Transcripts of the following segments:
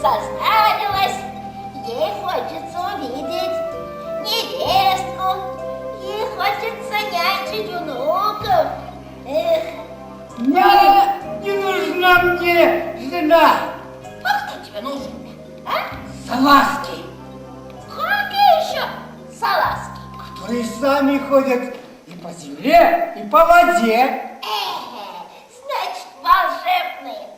состарилась, ей хочется увидеть невестку, ей хочется нянчить внуков. Эх. Не нужна мне жена. А кто тебе нужен? А? Салазки. Какие еще салазки? Которые сами ходят и по земле, и по воде. Значит, волшебные.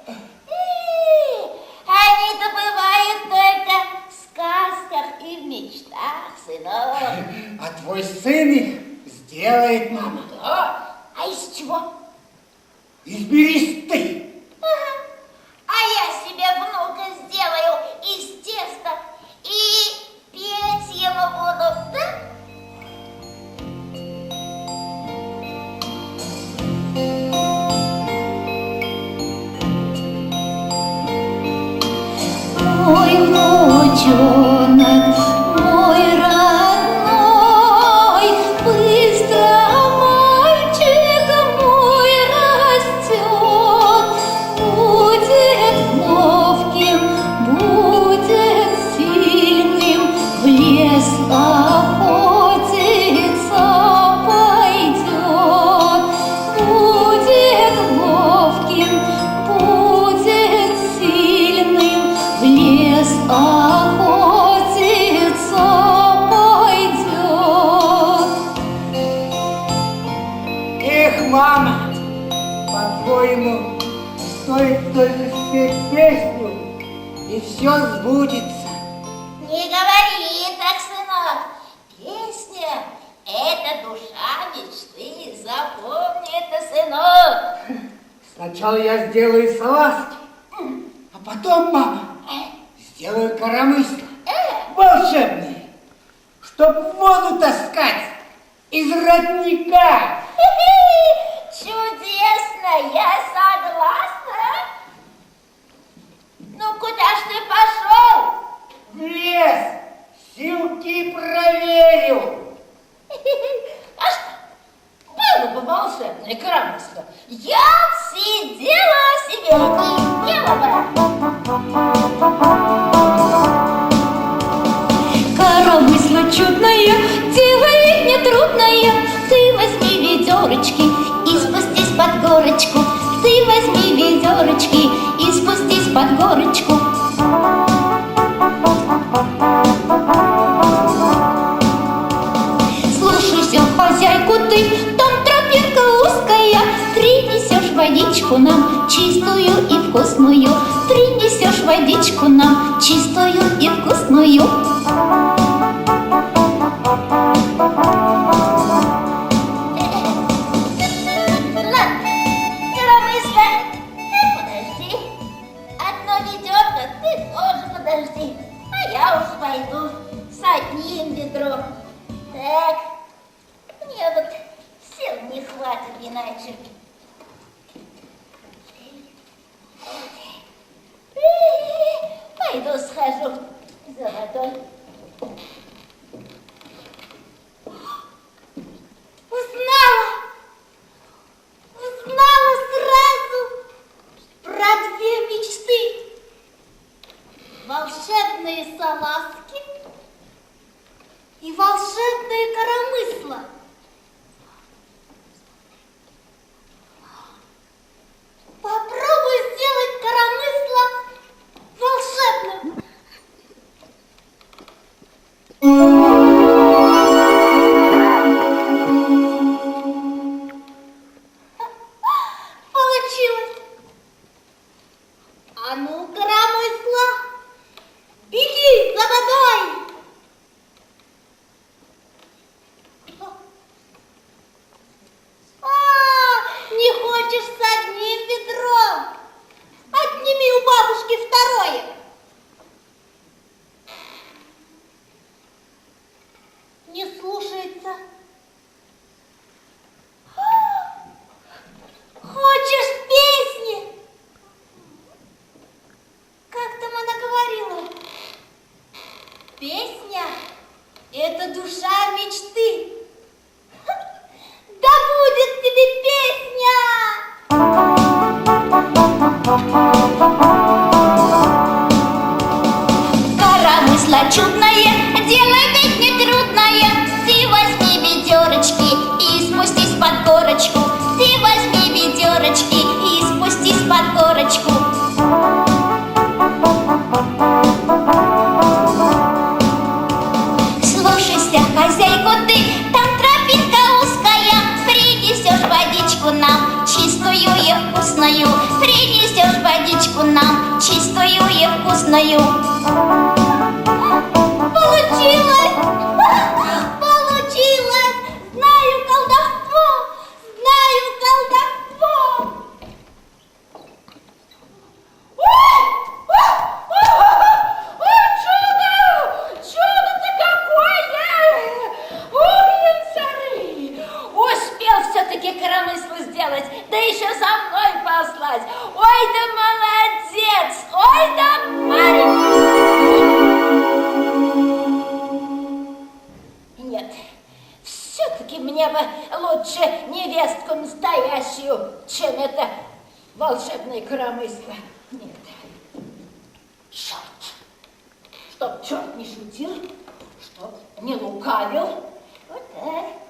Они-то бывают только в сказках и в мечтах, сынок. А твой сын их сделает, мама. Да? А из чего? Из бересты. Ага. А я себе внука сделаю из теста и петь ему буду, да? Мой внучонок, мой родной, быстро мальчик мой растет, будет ловким, будет сильным, в лес охотиться пойдет, будет ловким, будет сильным, в лес охотиться пойдет. Эх, мама, по-твоему, стоит только спеть песню, и все сбудется. Не говори так, сынок. Песня — это душа мечты. Запомни это, сынок. Сначала я сделаю салазки, а потом, мама, сделаю коромысла волшебные, чтоб воду таскать из родника. Чудесно, я согласна. Ну, куда ж ты пошел? В лес силки проверю. А что? Было бы волшебное коромысло. Я сидела себе и пела бы. Коромысло чудное, дело ведь нетрудное. Ты возьми ведерочки и спустись под горочку. Ты возьми ведерочки и спустись под горочку. Слушайся хозяйку ты, там тропинка узкая. Принесешь водичку нам чистую и вкусную. Принесешь водичку нам чистую и вкусную. Ладно, коромысло, ты подожди. Одно ведерко ты тоже подожди. А я уж пойду с одним ведром. Так, мне вот сил не хватит иначе. Пойду схожу за водой. Узнала сразу про две мечты. Волшебные салазки и волшебные коромысла. Попробуй сделать коромысло волшебным. Получилось. А ну, коромысло, беги за водой. Не хочешь с одним ведром? Отними у бабушки второе. Не слушается. Хочешь песни? Как там она говорила? Песня — это душа мечты. Да будет тебе песня! большую и вкусную. Получилось! Получилось! Знаю колдовство! Знаю колдовство! Ой, чудо! Чудо-то какое! Янцары! Успел все-таки коромысло сделать, да еще за мной послать. Ой, да молодец! Ой, да Нет, все-таки мне бы лучше невестку настоящую, чем это волшебное коромысло. Нет. Черт! Чтоб черт не шутил, чтоб не лукавил. Вот так.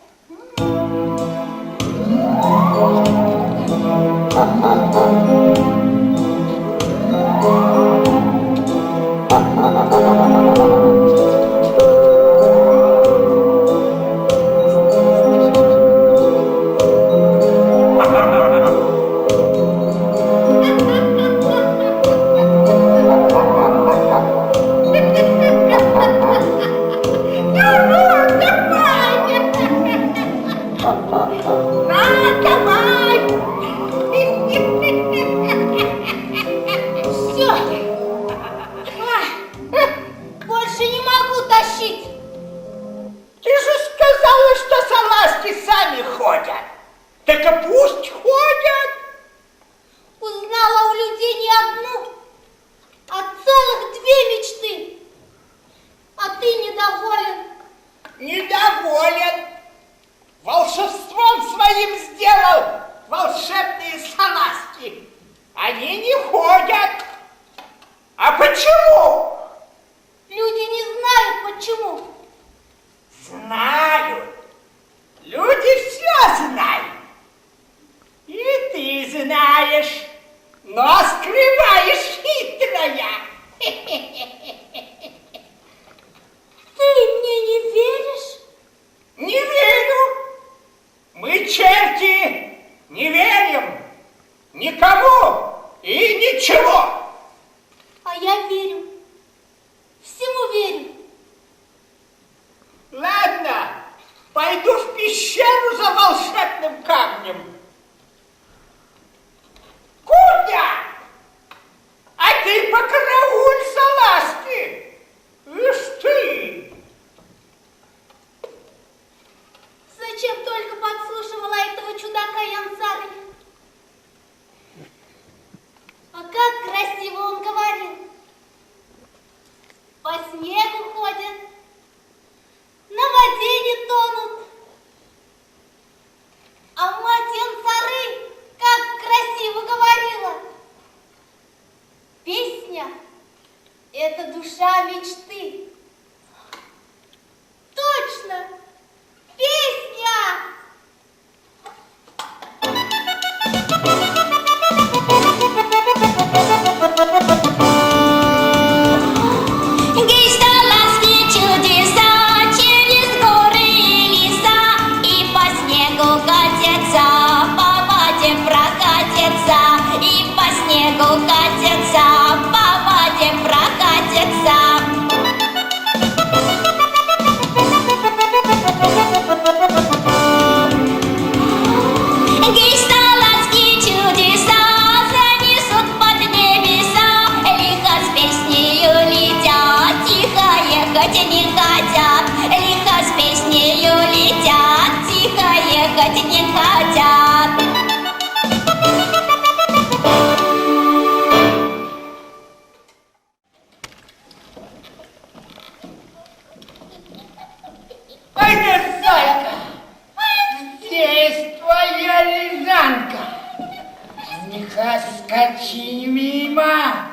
Скачи мимо,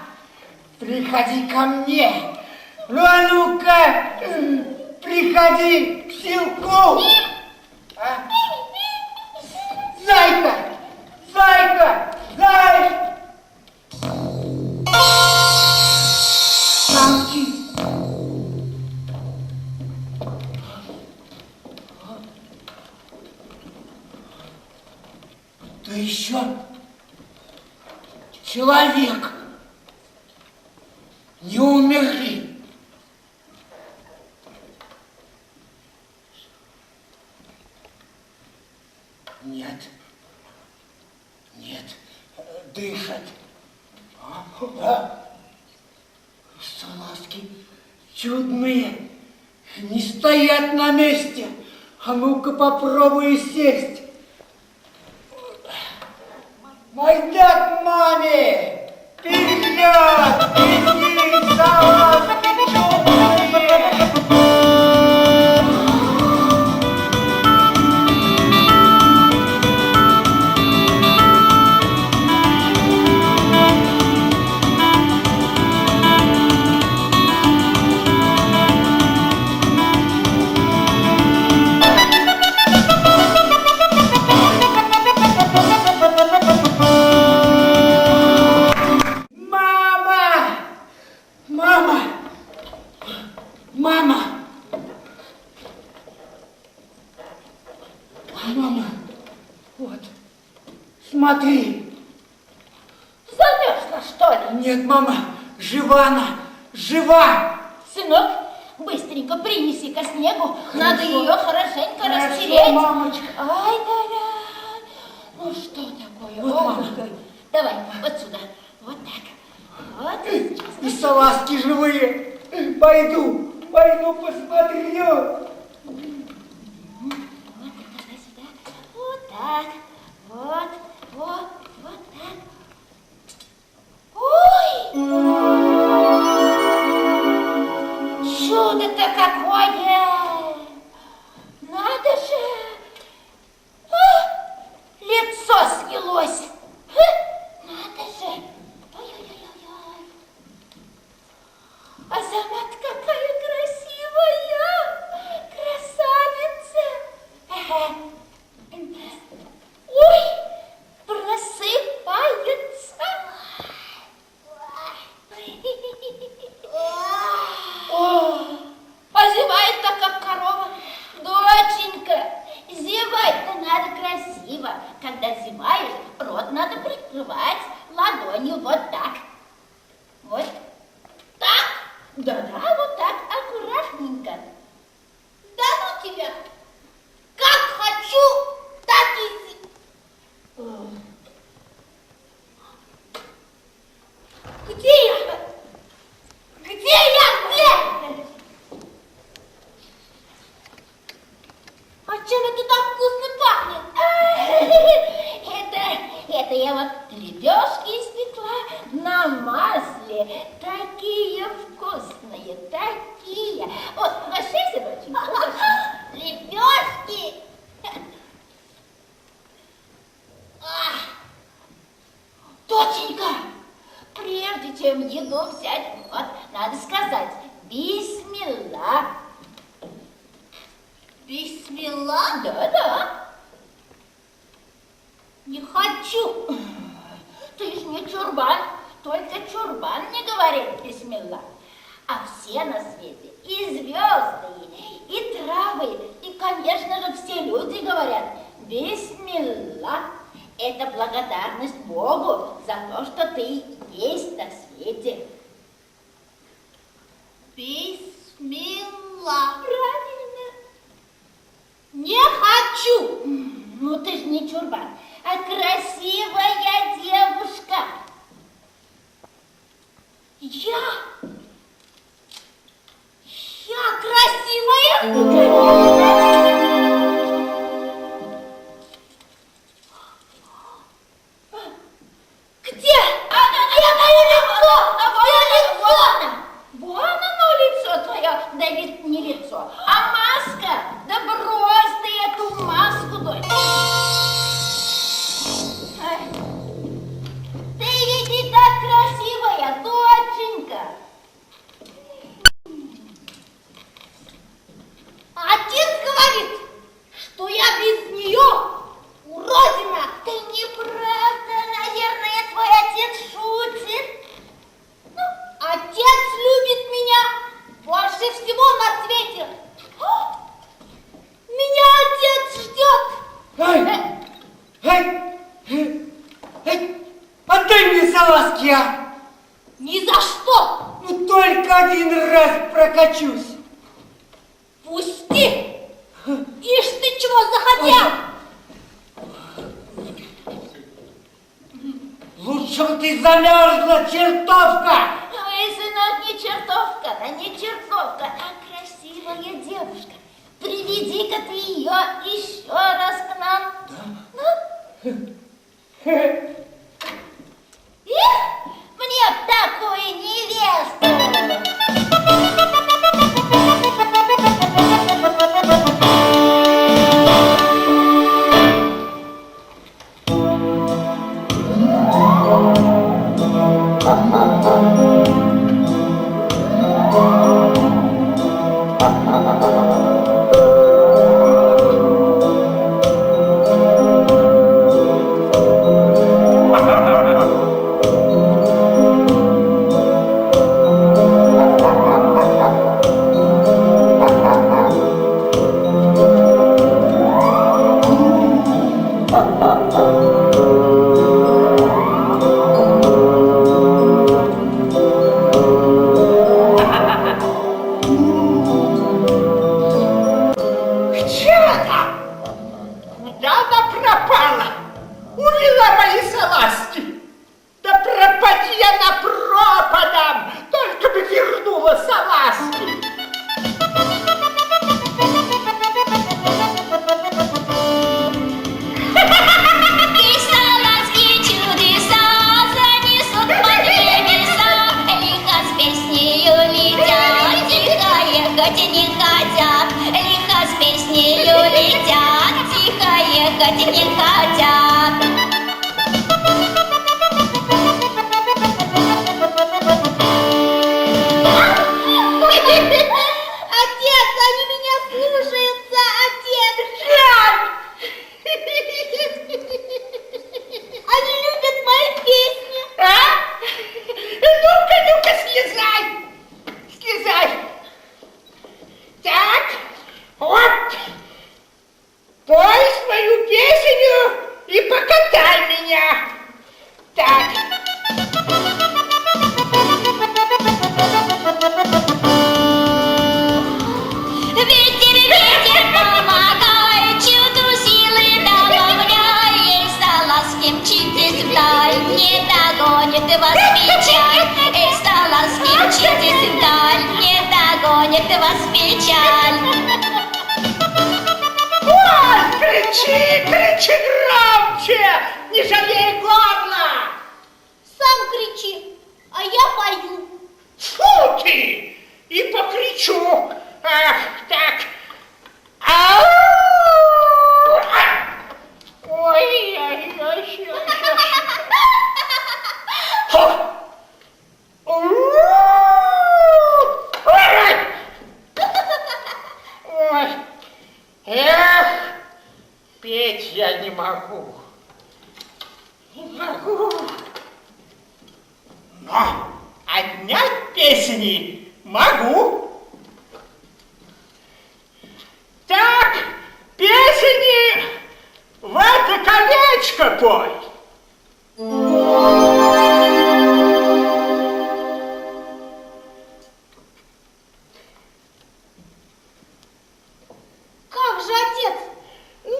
приходи ко мне. Ну, а ну-ка, приходи к селку. А? Зайка, зайка, зайка. Молчи. Ты еще человек. не умерли. Нет, нет, дышат. Салазки чудные, не стоят на месте. А ну-ка попробуй сесть. Майдак маме! Вперед! Иди, салазки чудные! Мама, вот, смотри. Замерзла, что ли? Нет, мама, жива она, жива. Сынок, быстренько принеси-ка снегу. Надо ее хорошенько Хорошо, растереть. мамочка. Ай, да. Ну что такое? Вот, Ой, мама. ой. Давай, вот сюда. Вот так. Вот сейчас. И салазки живые. Пойду посмотрю. Вот, давай сюда. Вот так. Вот так. Ой! Чудо-то какое! Надо же! Лицо снялось! Надо же! Ой-ой-ой-ой! А сама-то какая красивая! Красавица! Ой! Просыпается! А зевает-то как корова. Доченька, зевать-то надо красиво. Когда зеваешь, рот надо прикрывать ладонью вот так. Вот так. Да-да, вот так, аккуратненько. Да ну тебя. Как хочу, так и... Где я? Где я? Где? А чем это так вкусно пахнет? Это я вот лепешки испекла на масле. Такие вкусные, такие. Вот, угощайся, доченька, угощайся. Лепешки. Доченька, прежде чем еду взять, вот, надо сказать бисмилла. Бисмилла? Да. Не хочу. Ты ж не чурбан, только чурбан не говорит бисмилла. А все на свете, и звезды, и травы, и, конечно же, все люди говорят бисмилла. Это благодарность Богу за то, что ты есть на свете. Бисмилла. Правильно. Не хочу. Ну ты ж не чурбан, а красивая девушка. Я красивая? Где? Где мое лицо? Вон оно лицо твое. Да ведь не лицо, а маска. Да брось ты эту маску, дочь. Ты ведь и так красивая, доченька. только один раз прокачусь. Пусти! Ишь ты чего захотел? Лучше бы ты замерзла, чертовка! Ой, сынок, не чертовка, да не чертовка, а красивая девушка. Приведи-ка ты ее еще раз к нам. Ну? Их, мне б такую невесту. Кричи громче! Не жалей горла! Сам кричи, а я пою. Фу ты! И покричу! Ах, так! Ау! Ой-ой-ой-ой-ой! Ой! Эх! Петь я не могу. Не могу. Но отнять песни могу. Так, песни в это колечко пой. Как же, отец? Ну,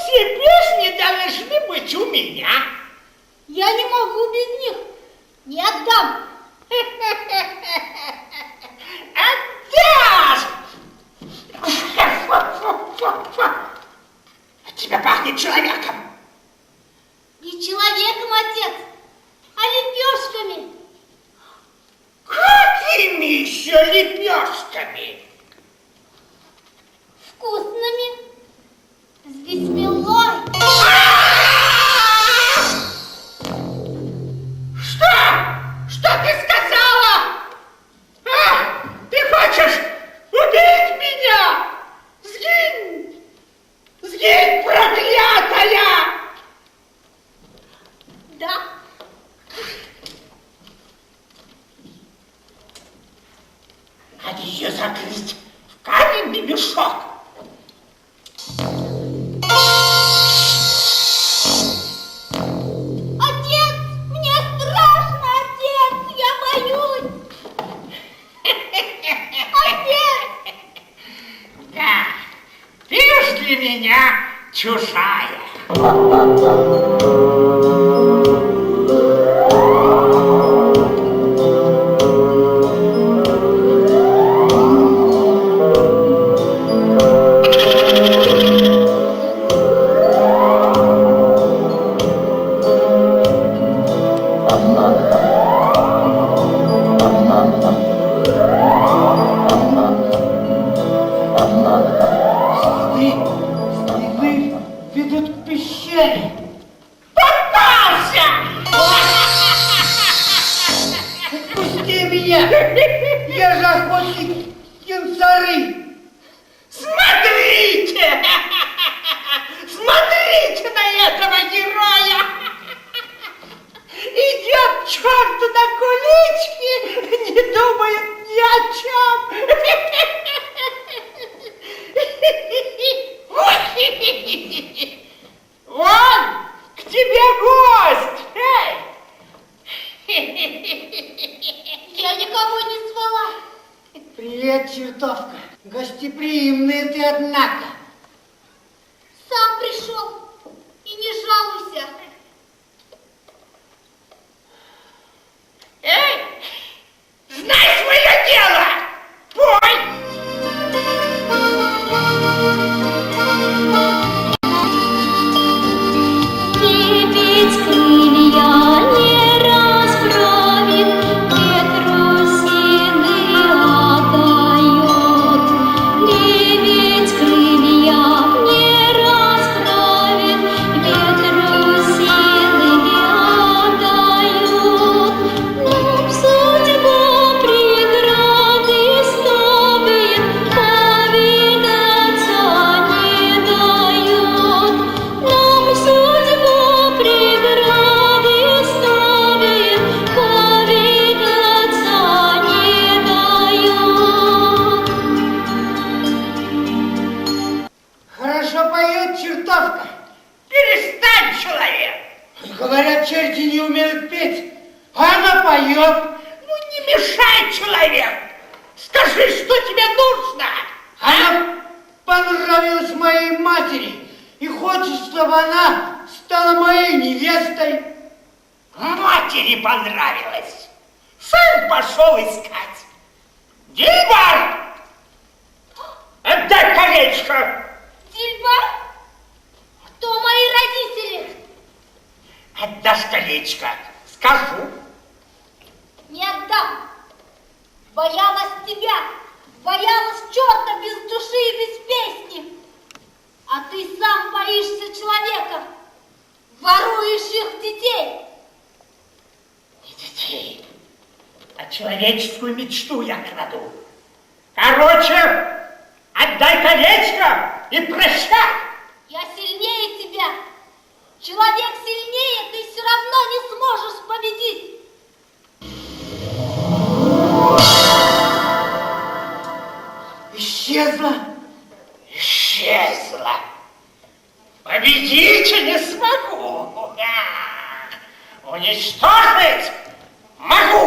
все песни должны быть у меня. Я не могу без них. Не отдам. Отдашь! От тебя пахнет человеком. Не человеком, отец, а лепешками. Какими еще лепешками? Вкусными. С бисмиллой. Что ты сказала? А? Ты хочешь убить меня? Сгинь! Сгинь, проклятая! Да. Надо ее закрыть в каменный мешок. Отец, мне страшно, отец, я боюсь. меня чужая. Следы ведут к пещере. Попался! Отпусти меня! Я же охотник янцары. Смотрите! Смотрите на этого героя! Идет к черту на кулички, не думает ни о чем. Вон, к тебе гость! Я никого не звала. Привет, чертовка. Гостеприимная ты, однако. Сам пришел. И не жалуйся. Эй, знай свое дело! Пой! Лебедь крылья не расправит, ветру силы отдает. Лебедь крылья не расправит, ветру силы отдает. Нам судьба преграды ставит, повидаться не дает. Нам судьба преграды ставит, повидаться не дает. Хорошо поет чертовка. Перестань, человек! Говорят, черти не умеют петь, а она поет. Ну не мешай, человек! Скажи, что тебе нужно! Она понравилась моей матери и хочет, чтобы она стала моей невестой. Матери понравилось. Сам пошел искать. Дильбар! Отдай колечко! Дильбар? Кто мои родители? Отдашь колечко, скажу. Не отдам. Боялась тебя. Боялась черта без души и без песни. А ты сам боишься человека. Воруешь их детей. Не детей, а человеческую мечту я краду. Короче, отдай колечко и прощай. Я сильнее тебя. Человек сильнее, ты все равно не сможешь победить. Исчезла. Исчезла. Победить не смогу. Уничтожить могу.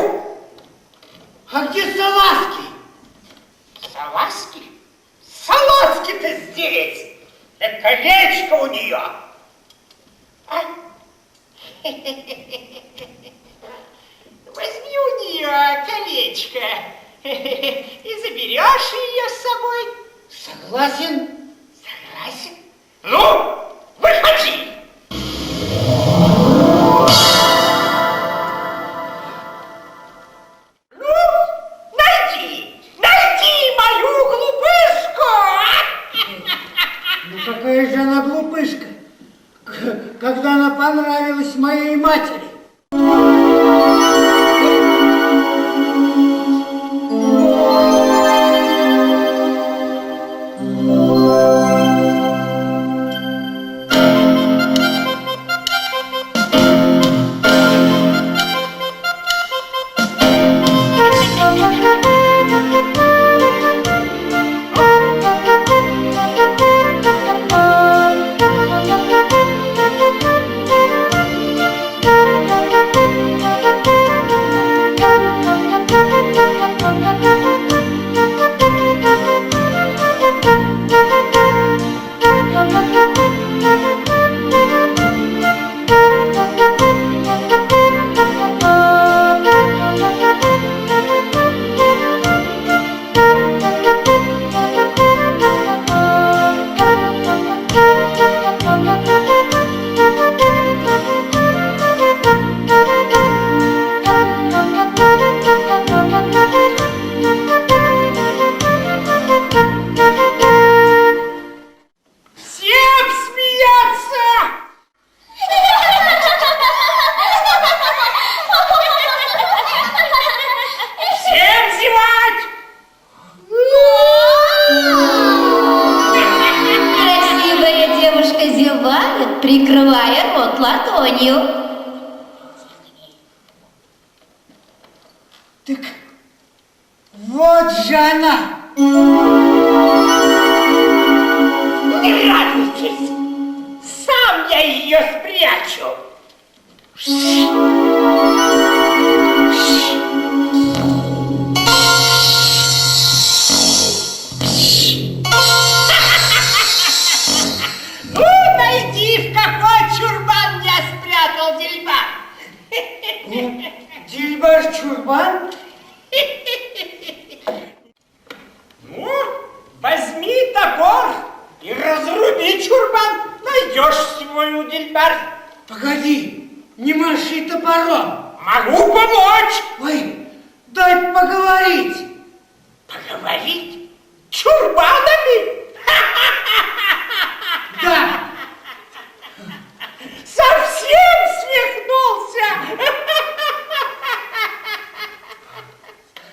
А где салазки? Салазки? Салазки-то здесь. Да колечко у нее. А? Возьми у нее колечко и заберешь ее с собой. Согласен. Согласен? Ну, выходи. Ну, найди мою глупышку. Ну какая же она глупышка, когда она понравилась моей матери. зевать! Красивая девушка зевает, прикрывая рот ладонью. Так вот же она. Не радуйтесь, сам я ее спрячу. Найди, в какой чурбан я спрятал Дильбар. Дильбар-чурбан? Ну, возьми топор и разруби чурбан. Найдешь свою Дильбар. Погоди, не маши топором. Могу помочь. Ой, дай поговорить. Поговорить? Чурбанами? Да. Совсем свихнулся.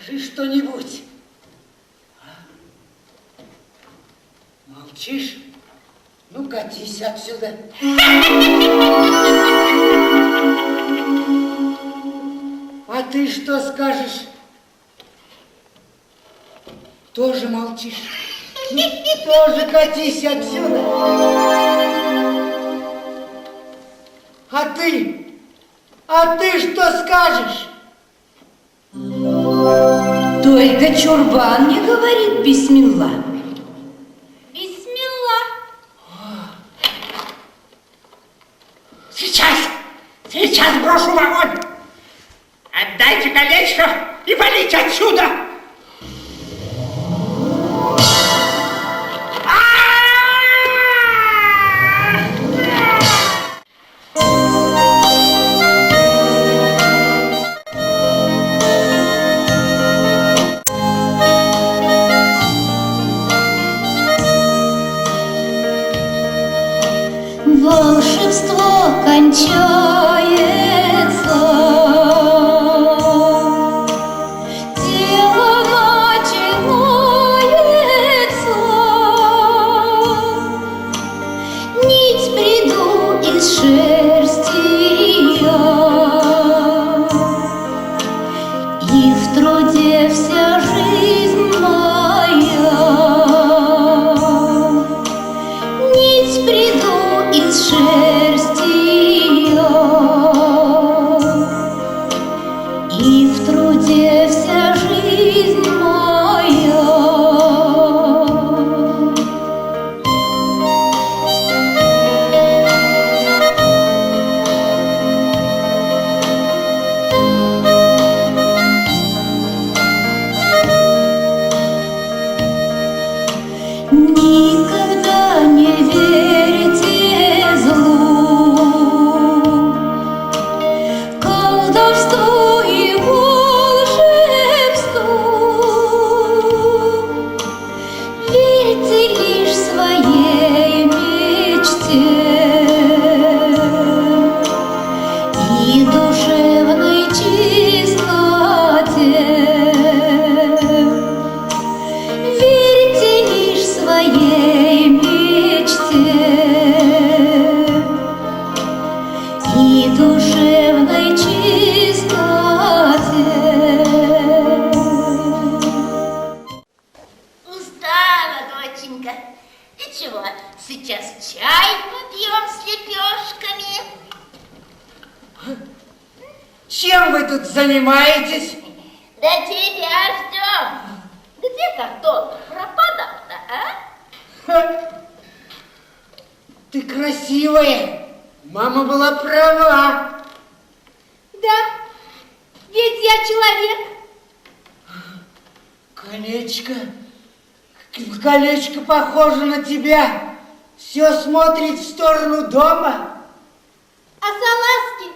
Скажи что-нибудь. Молчишь? Ну, катись отсюда. А ты что скажешь? Тоже молчишь? Ну, тоже катись отсюда. А ты что скажешь? Только чурбан не говорит бисмилла. Бисмилла. Сейчас брошу в огонь. Отдайте колечко и валите отсюда. Волшебство кончается, дело начинается. Нить приду из шерсти я, и в труде вся жизнь моя. Нить приду из шерсти я, и в труде вся жизнь моя. Никогда не верите злу, колдовству и волшебству. Верьте лишь своей мечте и душевной чистоте. Верьте лишь своей мечте и душевной чистоте. Устала, доченька. Ничего, сейчас чай попьем с лепешками. Чем вы тут занимаетесь? Да тебя ждем. Где так долго пропадал-то, а? Ха. Ты красивая. Мама была права. Да, ведь я человек. Колечко похоже на тебя. Все смотрит в сторону дома. А салазки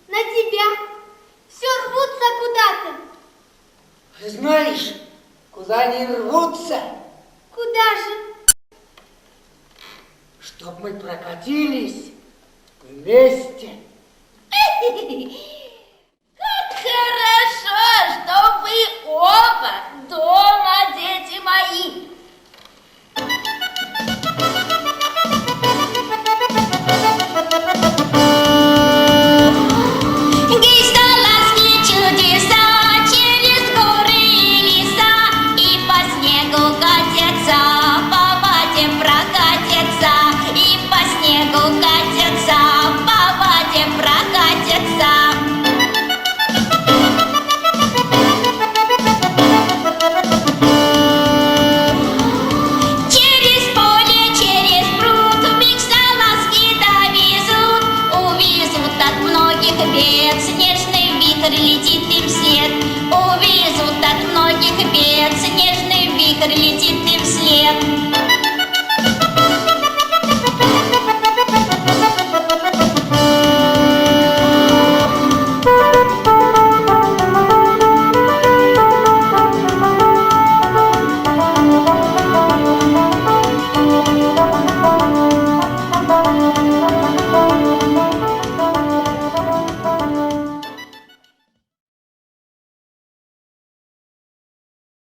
на тебя все рвутся куда-то. Знаешь, куда они рвутся? Куда же? Чтоб мы прокатились вместе. Как хорошо, что вы оба ветер летит.